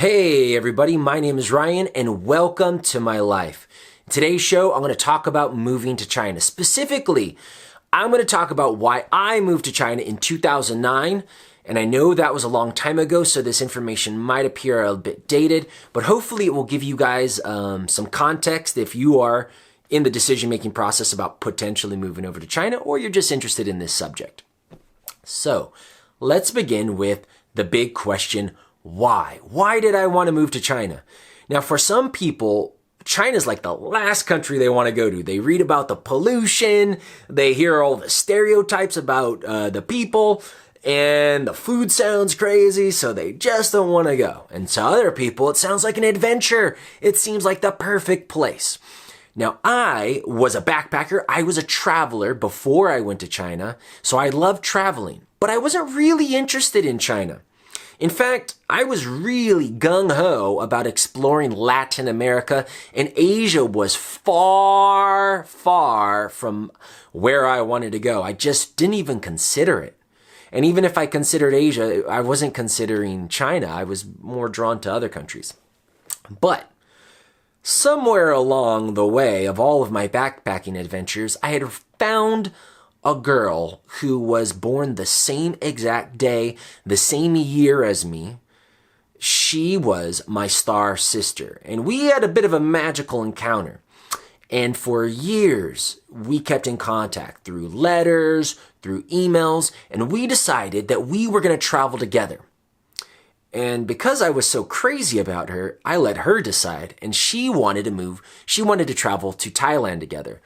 Hey everybody, my name is Ryan and welcome to my life. In today's show, I'm going to talk about moving to China. Specifically, I'm going to talk about why I moved to China in 2009. And I know that was a long time ago, so this information might appear a bit dated, but hopefully it will give you guys some context if you are in the decision-making process about potentially moving over to China or you're just interested in this subject. So let's begin with the big question, why? Why did I want to move to China? Now, for some people, China's like the last country they want to go to. They read about the pollution, they hear all the stereotypes about the people, and the food sounds crazy, so they just don't want to go. And to other people, it sounds like an adventure. It seems like the perfect place. Now, I was a backpacker. I was a traveler before I went to China, so I loved traveling. But I wasn't really interested in China. In fact, I was really gung-ho about exploring Latin America, and Asia was far, far from where I wanted to go. I just didn't even consider it. And even if I considered Asia, I wasn't considering China. I was more drawn to other countries. But somewhere along the way of all of my backpacking adventures, I had found a girl who was born the same exact day, the same year as me. She was my star sister, and we had a bit of a magical encounter. And for years, we kept in contact through letters, through emails, and we decided that we were going to travel together. And because I was so crazy about her, I let her decide, and she wanted to move. She wanted to travel to Thailand together.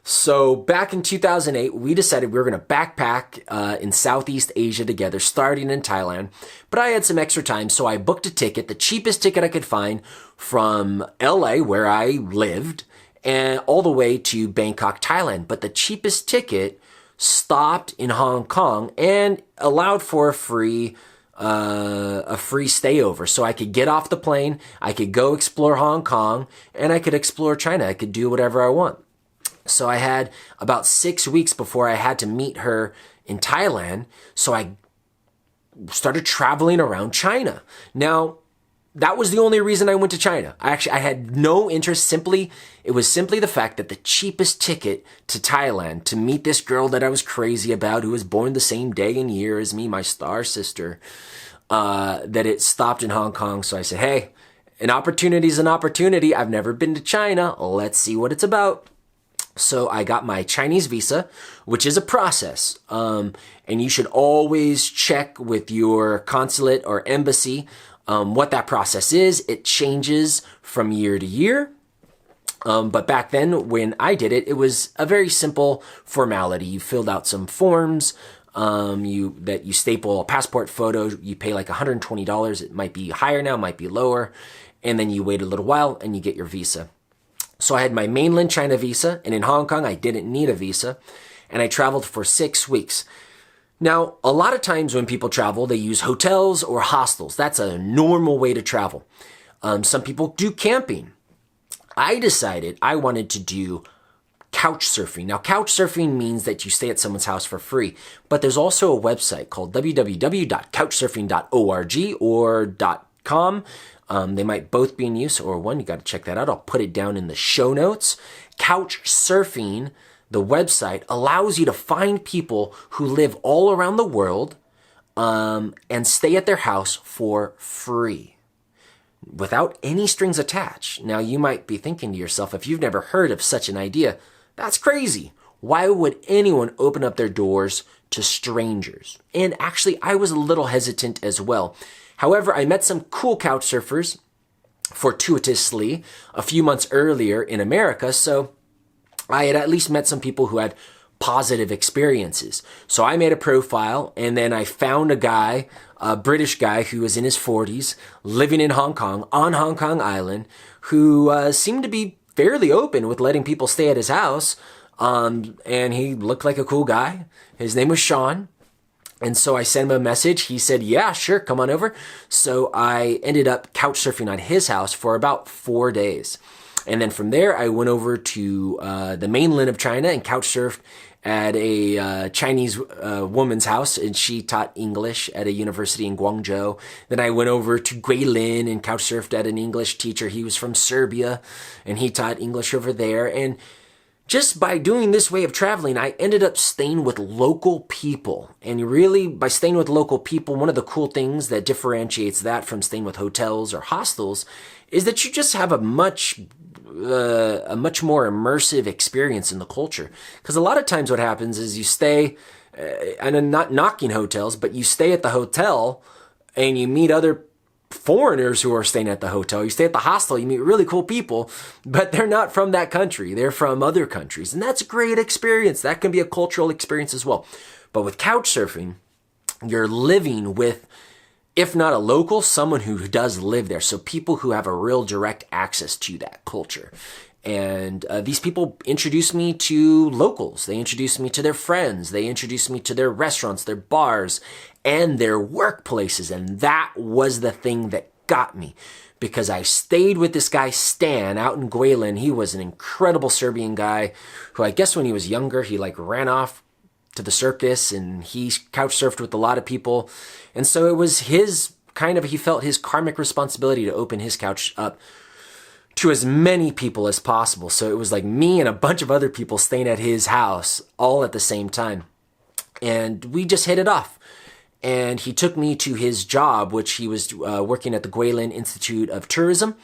So back in 2008, we decided we were going to backpack in Southeast Asia together, starting in Thailand. But I had some extra time, so I booked a ticket, the cheapest ticket I could find, from LA, where I lived, and all the way to Bangkok, Thailand. But the cheapest ticket stopped in Hong Kong and allowed for a free stayover. So I could get off the plane, I could go explore Hong Kong, and I could explore China. I could do whatever I want. So I had about 6 weeks before I had to meet her in Thailand. So I started traveling around China. Now, that was the only reason I went to China. I had no interest. It was simply the fact that the cheapest ticket to Thailand to meet this girl that I was crazy about, who was born the same day and year as me, my star sister, that it stopped in Hong Kong. So I said, hey, an opportunity is an opportunity. I've never been to China. Let's see what it's about. So I got my Chinese visa, which is a process. And you should always check with your consulate or embassy what that process is. It changes from year to year. But back then when I did it, it was a very simple formality. You filled out some forms, you staple a passport photo, you pay like $120. It might be higher now, might be lower. And then you wait a little while and you get your visa. So I had my mainland China visa, and in Hong Kong, I didn't need a visa, and I traveled for 6 weeks. Now, a lot of times when people travel, they use hotels or hostels. That's a normal way to travel. Some people do camping. I decided I wanted to do Couchsurfing. Now, Couchsurfing means that you stay at someone's house for free, but there's also a website called www.couchsurfing.org or .com. They might both be in use, or one, you got to check that out. I'll put it down in the show notes. Couchsurfing, the website, allows you to find people who live all around the world and stay at their house for free without any strings attached. Now, you might be thinking to yourself, if you've never heard of such an idea, that's crazy. Why would anyone open up their doors to strangers? And actually, I was a little hesitant as well. However, I met some cool couch surfers fortuitously a few months earlier in America, so I had at least met some people who had positive experiences. So I made a profile, and then I found a guy, a British guy who was in his 40s, living in Hong Kong, on Hong Kong Island, who seemed to be fairly open with letting people stay at his house, and he looked like a cool guy. His name was Sean. And so I sent him a message. He said, yeah, sure, come on over. So I ended up couch surfing on his house for about 4 days. And then from there, I went over to the mainland of China and couchsurfed at a Chinese woman's house, and she taught English at a university in Guangzhou. Then I went over to Guilin and couchsurfed at an English teacher. He was from Serbia, and he taught English over there. And just by doing this way of traveling, I ended up staying with local people. And really, by staying with local people, one of the cool things that differentiates that from staying with hotels or hostels is that you just have a much more immersive experience in the culture. Because a lot of times what happens is you stay, and I'm not knocking hotels, but you stay at the hotel and you meet other foreigners who are staying at the hotel. You stay at the hostel, you meet really cool people, but they're not from that country. They're from other countries. And that's a great experience. That can be a cultural experience as well. But with couchsurfing, you're living with, if not a local, someone who does live there. So people who have a real direct access to that culture. And these people introduced me to locals. They introduced me to their friends. They introduced me to their restaurants, their bars, and their workplaces. And that was the thing that got me. Because I stayed with this guy, Stan, out in Guilin. He was an incredible Serbian guy who I guess when he was younger, he ran off to the circus and he couch surfed with a lot of people. And so it was he felt his karmic responsibility to open his couch up to as many people as possible. So it was like me and a bunch of other people staying at his house all at the same time. And we just hit it off. And he took me to his job, which he was working at the Guilin Institute of Tourism,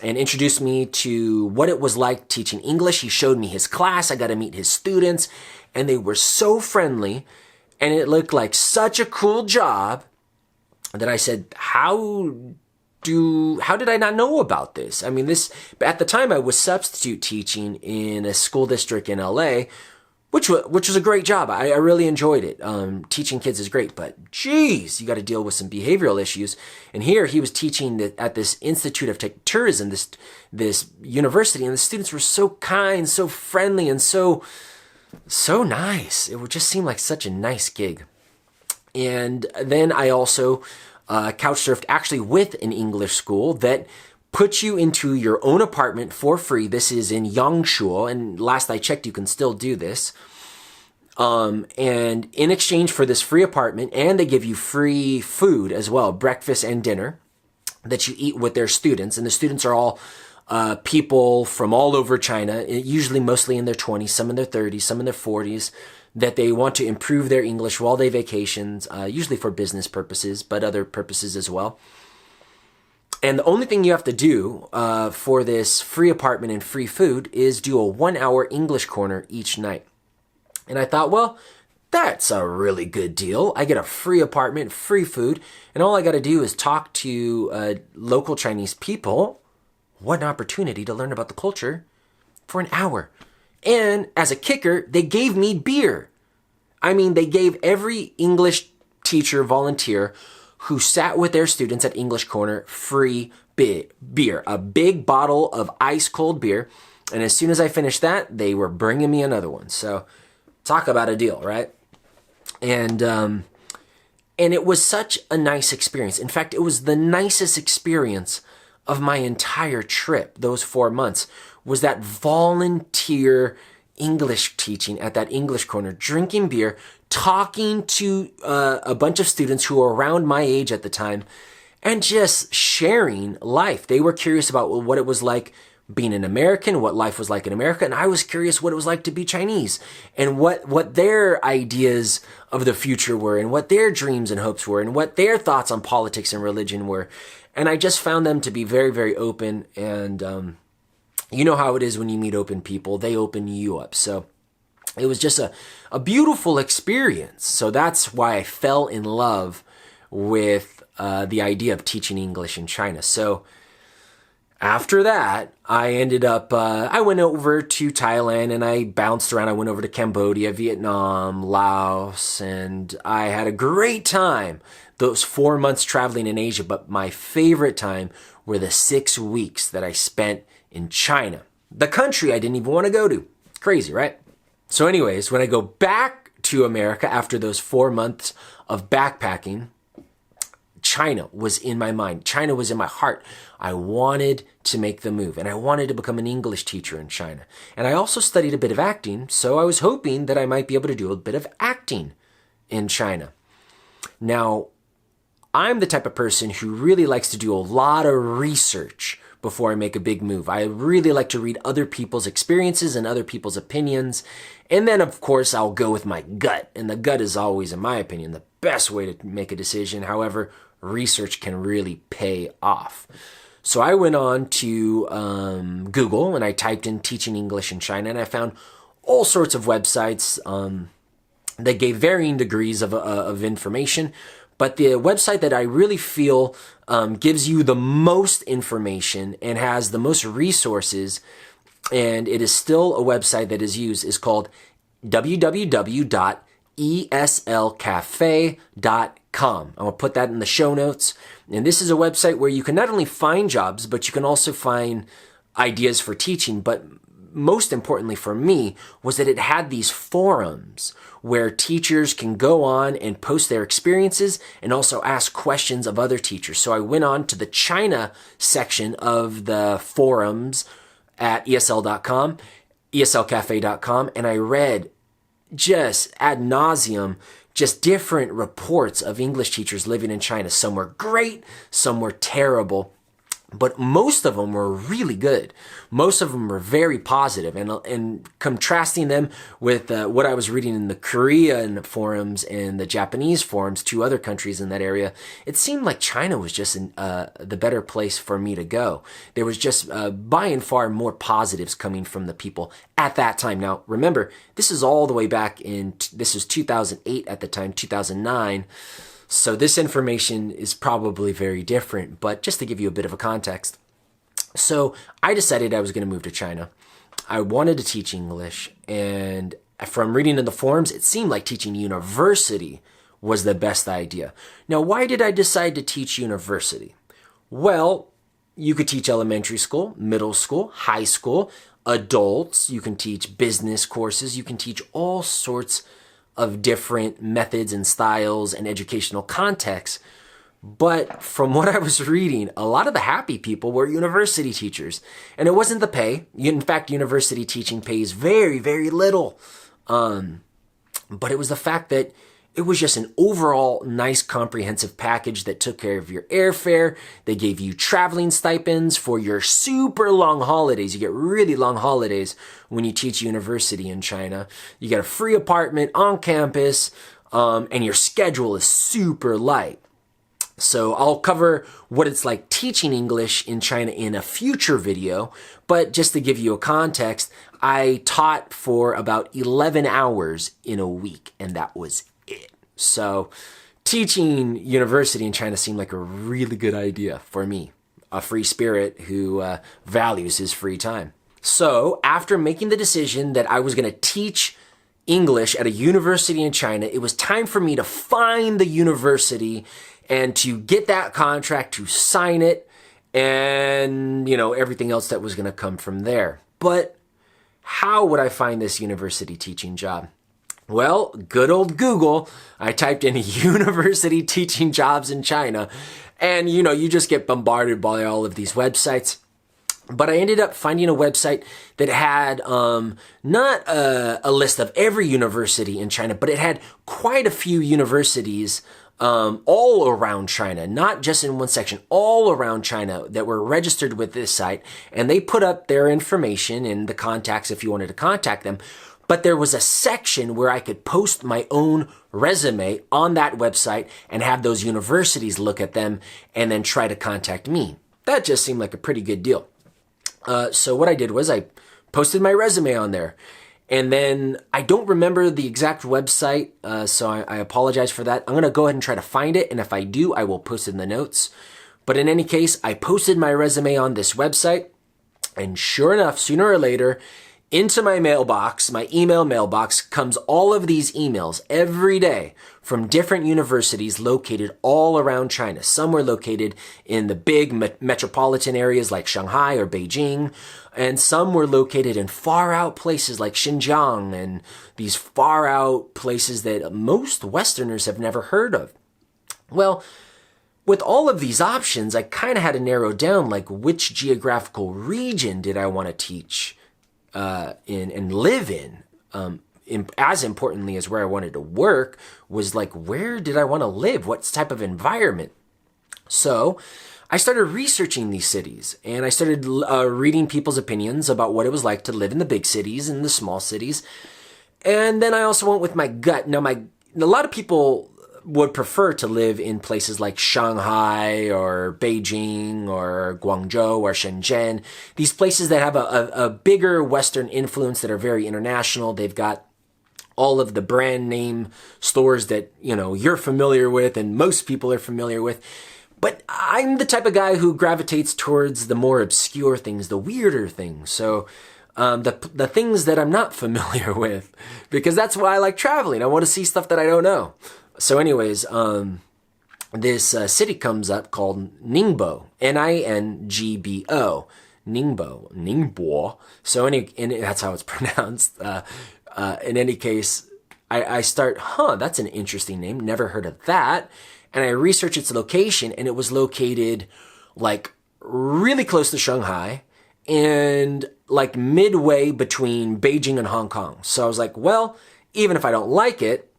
and introduced me to what it was like teaching English. He showed me his class. I got to meet his students, and they were so friendly, and it looked like such a cool job that I said, how did I not know about this? I mean, at the time I was substitute teaching in a school district in LA, which was a great job. I really enjoyed it. Teaching kids is great, but geez, you got to deal with some behavioral issues. And here he was teaching at this Institute of Tourism, this university, and the students were so kind, so friendly, and so nice. It would just seem like such a nice gig. And then I also couch surfed actually with an English school that puts you into your own apartment for free. This is in Yangshuo, and last I checked, you can still do this. And in exchange for this free apartment, and they give you free food as well, breakfast and dinner, that you eat with their students. And the students are all people from all over China, usually mostly in their 20s, some in their 30s, some in their 40s, that they want to improve their English while they vacations, usually for business purposes, but other purposes as well. And the only thing you have to do for this free apartment and free food is do a 1-hour English corner each night. And I thought, well, that's a really good deal. I get a free apartment, free food, and all I got to do is talk to local Chinese people. What an opportunity to learn about the culture for an hour. And as a kicker, they gave me beer. I mean, they gave every English teacher volunteer who sat with their students at English Corner free beer, a big bottle of ice cold beer. And as soon as I finished that, they were bringing me another one. So talk about a deal, right? And it was such a nice experience. In fact, it was the nicest experience of my entire trip, those 4 months, was that volunteer English teaching at that English Corner, drinking beer, talking to a bunch of students who were around my age at the time, and just sharing life. They were curious about what it was like being an American, what life was like in America, and I was curious what it was like to be Chinese, and what their ideas of the future were, and what their dreams and hopes were, and what their thoughts on politics and religion were. And I just found them to be very, very open, and you know how it is when you meet open people. They open you up. So it was just a beautiful experience. So that's why I fell in love with the idea of teaching English in China. So after that, I ended up, I went over to Thailand and I bounced around. I went over to Cambodia, Vietnam, Laos, and I had a great time those 4 months traveling in Asia. But my favorite time were the 6 weeks that I spent in China, the country I didn't even want to go to. Crazy, right? So anyways, when I go back to America after those 4 months of backpacking, China was in my mind. China was in my heart. I wanted to make the move, and I wanted to become an English teacher in China. And I also studied a bit of acting, so I was hoping that I might be able to do a bit of acting in China. Now, I'm the type of person who really likes to do a lot of research before I make a big move. I really like to read other people's experiences and other people's opinions. And then, of course, I'll go with my gut. And the gut is always, in my opinion, the best way to make a decision. However, research can really pay off. So I went on to Google and I typed in teaching English in China, and I found all sorts of websites that gave varying degrees of information. But the website that I really feel gives you the most information and has the most resources, and it is still a website that is used, is called www.eslcafe.com. I'm going to put that in the show notes. And this is a website where you can not only find jobs, but you can also find ideas for teaching. But most importantly for me was that it had these forums where teachers can go on and post their experiences and also ask questions of other teachers. So I went on to the China section of the forums at ESL.com, ESLcafe.com, and I read just ad nauseum, just different reports of English teachers living in China. Some were great, some were terrible. But most of them were really good. Most of them were very positive. And contrasting them with what I was reading in the Korean forums and the Japanese forums, two other countries in that area, it seemed like China was just the better place for me to go. There was just by and far more positives coming from the people at that time. Now, remember, this is all the way back this was 2008 at the time, 2009. So this information is probably very different, but just to give you a bit of a context. So I decided I was going to move to China. I wanted to teach English, and from reading in the forums, it seemed like teaching university was the best idea. Now, why did I decide to teach university? Well, you could teach elementary school, middle school, high school, adults. You can teach business courses. You can teach all sorts of different methods and styles and educational contexts. But from what I was reading, a lot of the happy people were university teachers. And it wasn't the pay. In fact, university teaching pays very, very little. But it was the fact that it was just an overall nice comprehensive package that took care of your airfare. They gave you traveling stipends for your super long holidays. You get really long holidays when you teach university in China. You get a free apartment on campus, and your schedule is super light. So I'll cover what it's like teaching English in China in a future video, but just to give you a context, I taught for about 11 hours in a week, and that was it. So teaching university in China seemed like a really good idea for me, a free spirit who values his free time. So after making the decision that I was going to teach English at a university in China, it was time for me to find the university and to get that contract, to sign it, and, everything else that was going to come from there. But how would I find this university teaching job? Well, good old Google. I typed in university teaching jobs in China, and, you just get bombarded by all of these websites. But I ended up finding a website that had not a list of every university in China, but it had quite a few universities all around China, not just in one section, all around China that were registered with this site. And they put up their information and the contacts if you wanted to contact them. But there was a section where I could post my own resume on that website and have those universities look at them and then try to contact me. That just seemed like a pretty good deal. So what I did was I posted my resume on there. And then I don't remember the exact website, so I apologize for that. I'm going to go ahead and try to find it, and if I do, I will post it in the notes. But in any case, I posted my resume on this website, and sure enough, sooner or later, into my mailbox, my email mailbox, comes all of these emails every day from different universities located all around China. Some were located in the big metropolitan areas like Shanghai or Beijing, and some were located in far out places like Xinjiang and these far out places that most Westerners have never heard of. Well, with all of these options, I kind of had to narrow down like which geographical region did I want to teach in and live in. As importantly as where I wanted to work was like, where did I want to live? What type of environment? So I started researching these cities, and I started reading people's opinions about what it was like to live in the big cities and the small cities. And then I also went with my gut. Now, a lot of people would prefer to live in places like Shanghai or Beijing or Guangzhou or Shenzhen, these places that have a bigger Western influence, that are very international. They've got all of the brand name stores that, you know, you're familiar with and most people are familiar with. But I'm the type of guy who gravitates towards the more obscure things, the weirder things. So the things that I'm not familiar with, because that's why I like traveling. I want to see stuff that I don't know. So anyways, this city comes up called Ningbo, Ningbo, Ningbo. So that's how it's pronounced. In any case, I start, that's an interesting name. Never heard of that. And I researched its location, and it was located like really close to Shanghai and like midway between Beijing and Hong Kong. So I was like, well, even if I don't like it,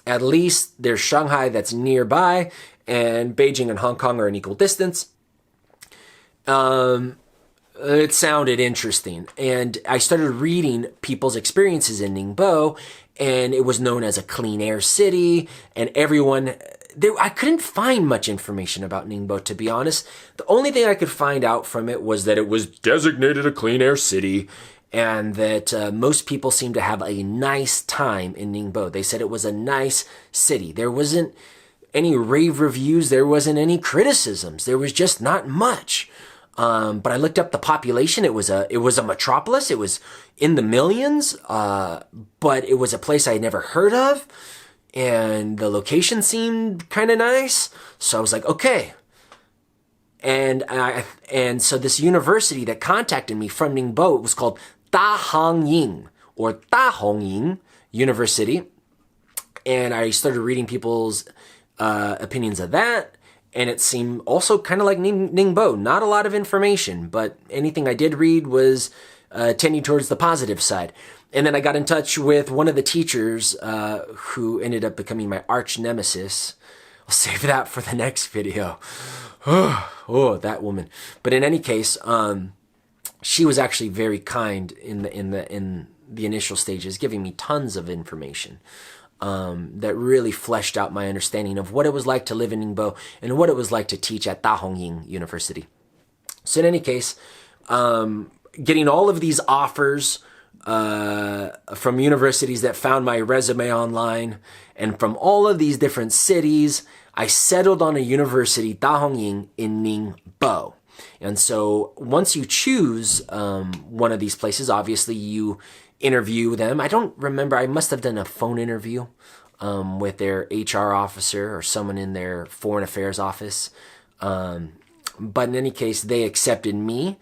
at least there's Shanghai that's nearby, and Beijing and Hong Kong are an equal distance. It sounded interesting. And I started reading people's experiences in Ningbo, and it was known as a clean air city, and I couldn't find much information about Ningbo, to be honest. The only thing I could find out from it was that it was designated a clean air city, and that most people seemed to have a nice time in Ningbo. They said it was a nice city. There wasn't any rave reviews. There wasn't any criticisms. There was just not much. But I looked up the population. It was a metropolis. It was in the millions, but it was a place I had never heard of. And the location seemed kind of nice. So I was like, okay. And so this university that contacted me from Ningbo, it was called Dahongying University. And I started reading people's opinions of that. And it seemed also kind of like Ningbo. Not a lot of information, but anything I did read was tending towards the positive side. And then I got in touch with one of the teachers who ended up becoming my arch nemesis. I'll save that for the next video. Oh, that woman. But in any case, she was actually very kind in the initial stages, giving me tons of information that really fleshed out my understanding of what it was like to live in Ningbo and what it was like to teach at Dahongying University. So in any case, getting all of these offers from universities that found my resume online, and from all of these different cities, I settled on a university, Dahongying, in Ningbo. And so once you choose one of these places, obviously you interview them. I don't remember, I must have done a phone interview with their HR officer or someone in their foreign affairs office. But in any case, they accepted me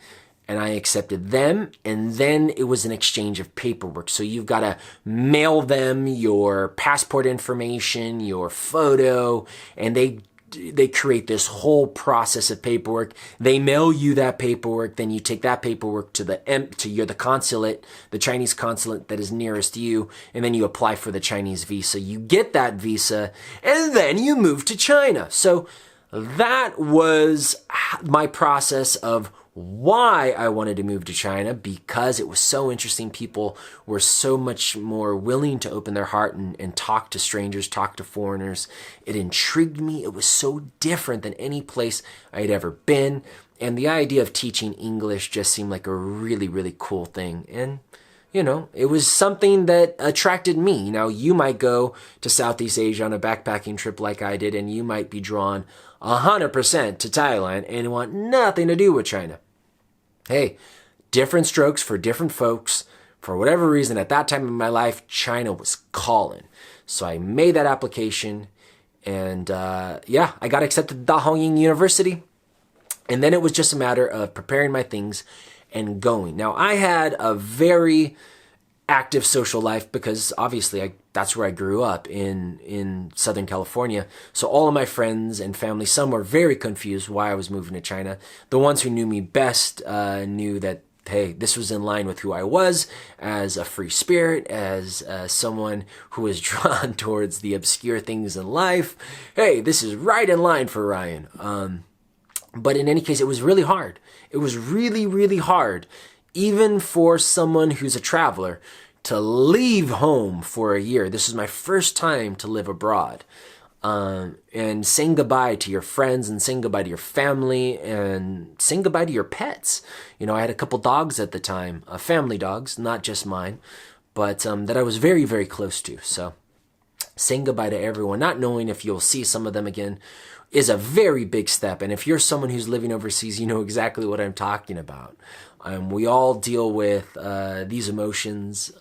and I accepted them. And then it was an exchange of paperwork. So you've got to mail them your passport information, your photo, and they create this whole process of paperwork. They mail you that paperwork, then you take that paperwork to the consulate, the Chinese consulate that is nearest you, and then you apply for the Chinese visa. You get that visa, and then you move to China. So that was my process of why I wanted to move to China, because it was so interesting. People were so much more willing to open their heart and talk to strangers, talk to foreigners. It intrigued me. It was so different than any place I had ever been. And the idea of teaching English just seemed like a really, really cool thing. And, you know, it was something that attracted me. Now, you might go to Southeast Asia on a backpacking trip like I did, and you might be drawn 100% to Thailand and want nothing to do with China. Hey, different strokes for different folks. For whatever reason, at that time in my life, China was calling. So I made that application, and I got accepted to Dahongying University. And then it was just a matter of preparing my things and going. Now, I had a very active social life because obviously I that's where I grew up in Southern California. So all of my friends and family, some were very confused why I was moving to China. The ones who knew me best knew that, hey, this was in line with who I was as a free spirit, as someone who was drawn towards the obscure things in life. Hey, this is right in line for Ryan. But in any case, it was really hard. It was really, really hard, even for someone who's a traveler, to leave home for a year. This is my first time to live abroad. And saying goodbye to your friends and saying goodbye to your family and saying goodbye to your pets. You know, I had a couple dogs at the time, family dogs, not just mine, but that I was very, very close to. So saying goodbye to everyone, not knowing if you'll see some of them again, is a very big step. And if you're someone who's living overseas, you know exactly what I'm talking about. We all deal with these emotions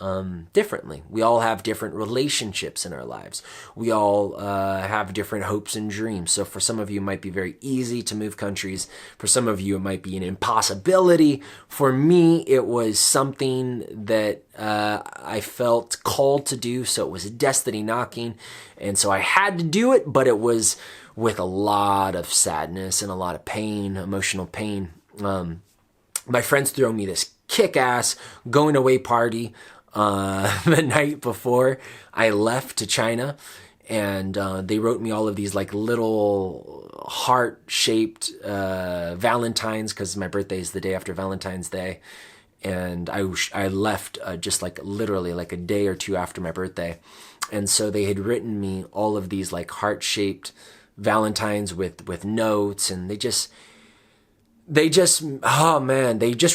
differently. We all have different relationships in our lives. We all have different hopes and dreams. So for some of you, it might be very easy to move countries. For some of you, it might be an impossibility. For me, it was something that I felt called to do. So it was destiny knocking. And so I had to do it, but it was with a lot of sadness and a lot of pain, emotional pain. My friends threw me this kick-ass going away party the night before I left to China, and they wrote me all of these like little heart-shaped Valentines, because my birthday is the day after Valentine's Day, and I left just like literally like a day or two after my birthday, and so they had written me all of these like heart-shaped Valentines with notes, and they just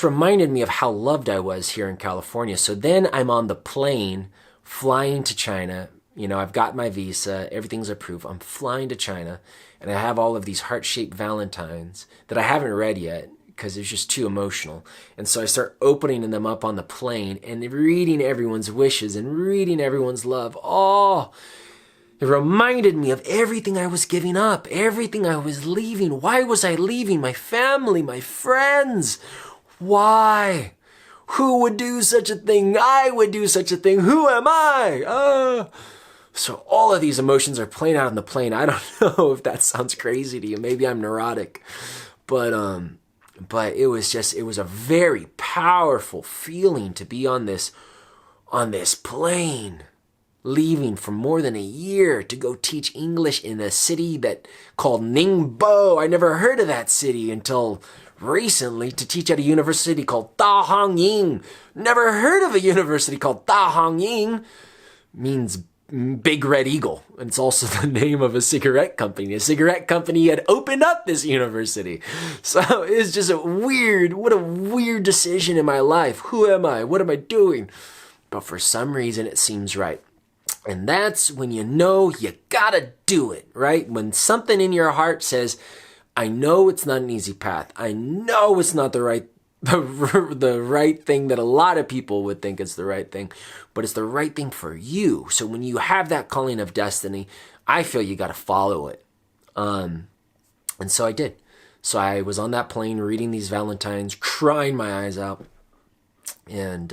reminded me of how loved I was here in California. So then I'm on the plane flying to China. You know, I've got my visa, everything's approved. I'm flying to China, and I have all of these heart-shaped Valentines that I haven't read yet because it's just too emotional. And so I start opening them up on the plane and reading everyone's wishes and reading everyone's love. Oh, it reminded me of everything I was giving up, everything I was leaving. Why was I leaving? My family, my friends. Why? Who would do such a thing? I would do such a thing. Who am I? So all of these emotions are playing out on the plane. I don't know if that sounds crazy to you. Maybe I'm neurotic. But it was a very powerful feeling to be on this plane, leaving for more than a year to go teach English in a city called Ningbo. I never heard of that city until recently, to teach at a university called Dahangying. Never heard of a university called Dahangying. Means Big Red Eagle. And it's also the name of a cigarette company. A cigarette company had opened up this university. So it's just what a weird decision in my life. Who am I? What am I doing? But for some reason, it seems right. And that's when you know you gotta do it, right? When something in your heart says, I know it's not an easy path. I know it's not the right thing that a lot of people would think is the right thing, but it's the right thing for you. So when you have that calling of destiny, I feel you gotta follow it. And so I did. So I was on that plane reading these Valentines, crying my eyes out, and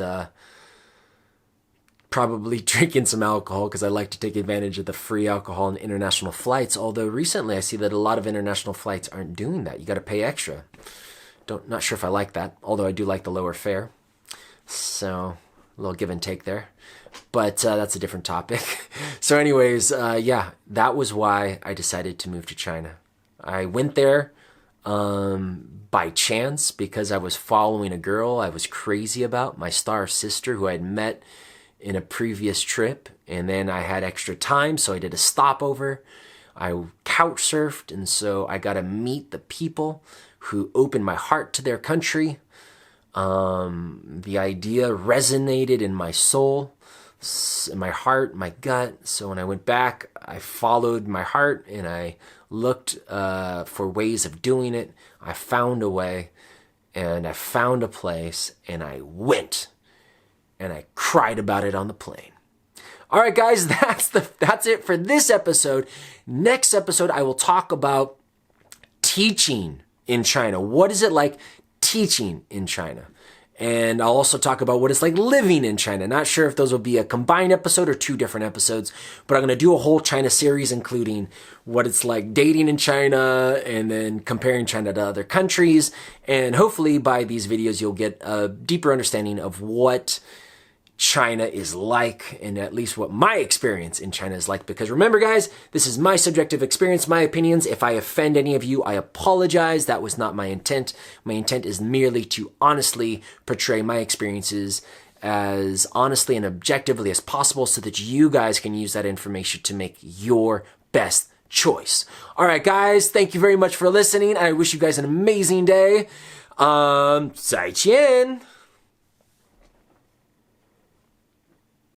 probably drinking some alcohol because I like to take advantage of the free alcohol on international flights. Although recently I see that a lot of international flights aren't doing that. You got to pay extra. Not sure if I like that, although I do like the lower fare. So a little give and take there. But that's a different topic. So anyways, that was why I decided to move to China. I went there by chance because I was following a girl I was crazy about, my star sister, who I had met in a previous trip, and then I had extra time, so I did a stopover. I couch surfed, and so I got to meet the people who opened my heart to their country. The idea resonated in my soul, in my heart, my gut. So when I went back, I followed my heart and I looked for ways of doing it. I found a way, and I found a place, and I went. And I cried about it on the plane. All right, guys, that's it for this episode. Next episode, I will talk about teaching in China. What is it like teaching in China? And I'll also talk about what it's like living in China. Not sure if those will be a combined episode or two different episodes, but I'm going to do a whole China series, including what it's like dating in China and then comparing China to other countries. And hopefully by these videos, you'll get a deeper understanding of what China is like, and at least what my experience in China is like. Because remember, guys, this is my subjective experience, my opinions. If I offend any of you, I apologize. That was not my intent. My intent is merely to honestly portray my experiences as honestly and objectively as possible so that you guys can use that information to make your best choice. All right, guys, thank you very much for listening. I wish you guys an amazing day. 再见.